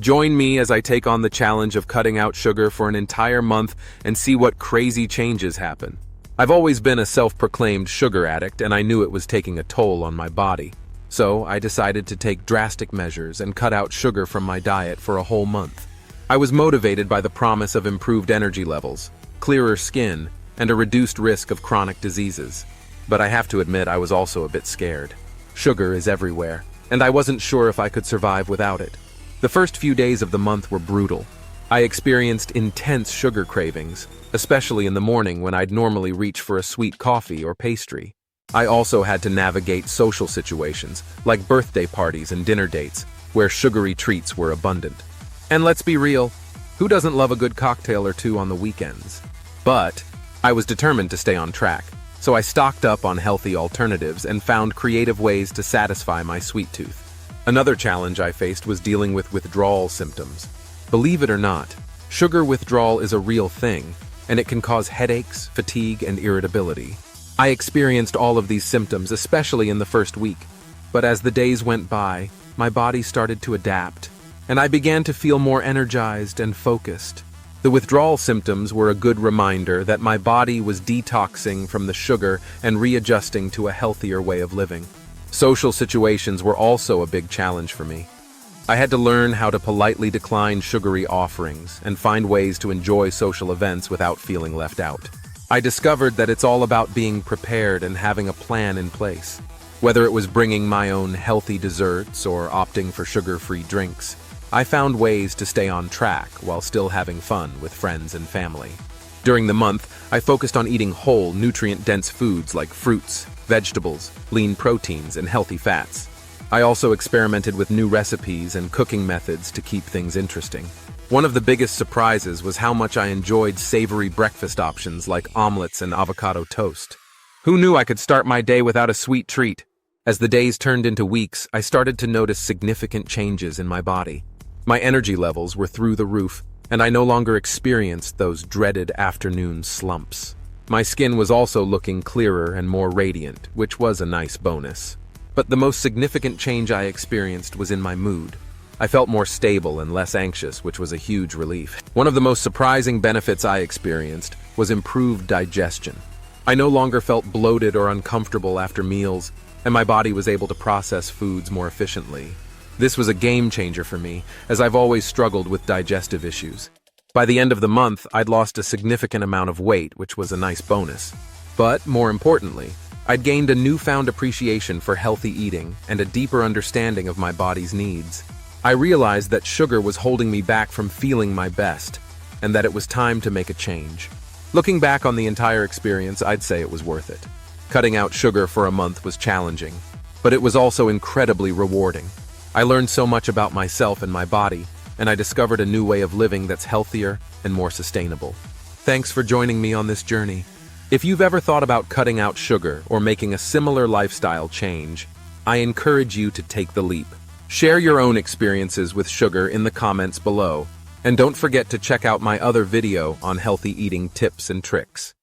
Join me as I take on the challenge of cutting out sugar for an entire month and see what crazy changes happen. I've always been a self-proclaimed sugar addict, and I knew it was taking a toll on my body. So I decided to take drastic measures and cut out sugar from my diet for a whole month. I was motivated by the promise of improved energy levels, clearer skin, and a reduced risk of chronic diseases. But I have to admit I was also a bit scared. Sugar is everywhere, and I wasn't sure if I could survive without it. The first few days of the month were brutal. I experienced intense sugar cravings, especially in the morning when I'd normally reach for a sweet coffee or pastry. I also had to navigate social situations, like birthday parties and dinner dates, where sugary treats were abundant. And let's be real, who doesn't love a good cocktail or two on the weekends? But I was determined to stay on track, so I stocked up on healthy alternatives and found creative ways to satisfy my sweet tooth. Another challenge I faced was dealing with withdrawal symptoms. Believe it or not, sugar withdrawal is a real thing, and it can cause headaches, fatigue, and irritability. I experienced all of these symptoms, especially in the first week. But as the days went by, my body started to adapt, and I began to feel more energized and focused. The withdrawal symptoms were a good reminder that my body was detoxing from the sugar and readjusting to a healthier way of living. Social situations were also a big challenge for me. I had to learn how to politely decline sugary offerings and find ways to enjoy social events without feeling left out. I discovered that it's all about being prepared and having a plan in place. Whether it was bringing my own healthy desserts or opting for sugar-free drinks, I found ways to stay on track while still having fun with friends and family. During the month, I focused on eating whole, nutrient-dense foods like fruits, vegetables, lean proteins, and healthy fats. I also experimented with new recipes and cooking methods to keep things interesting. One of the biggest surprises was how much I enjoyed savory breakfast options like omelets and avocado toast. Who knew I could start my day without a sweet treat? As the days turned into weeks, I started to notice significant changes in my body. My energy levels were through the roof, and I no longer experienced those dreaded afternoon slumps. My skin was also looking clearer and more radiant, which was a nice bonus. But the most significant change I experienced was in my mood. I felt more stable and less anxious, which was a huge relief. One of the most surprising benefits I experienced was improved digestion. I no longer felt bloated or uncomfortable after meals, and my body was able to process foods more efficiently. This was a game changer for me, as I've always struggled with digestive issues. By the end of the month, I'd lost a significant amount of weight, which was a nice bonus. But, more importantly, I'd gained a newfound appreciation for healthy eating and a deeper understanding of my body's needs. I realized that sugar was holding me back from feeling my best, and that it was time to make a change. Looking back on the entire experience, I'd say it was worth it. Cutting out sugar for a month was challenging, but it was also incredibly rewarding. I learned so much about myself and my body, and I discovered a new way of living that's healthier and more sustainable. Thanks for joining me on this journey. If you've ever thought about cutting out sugar or making a similar lifestyle change, I encourage you to take the leap. Share your own experiences with sugar in the comments below, and don't forget to check out my other video on healthy eating tips and tricks.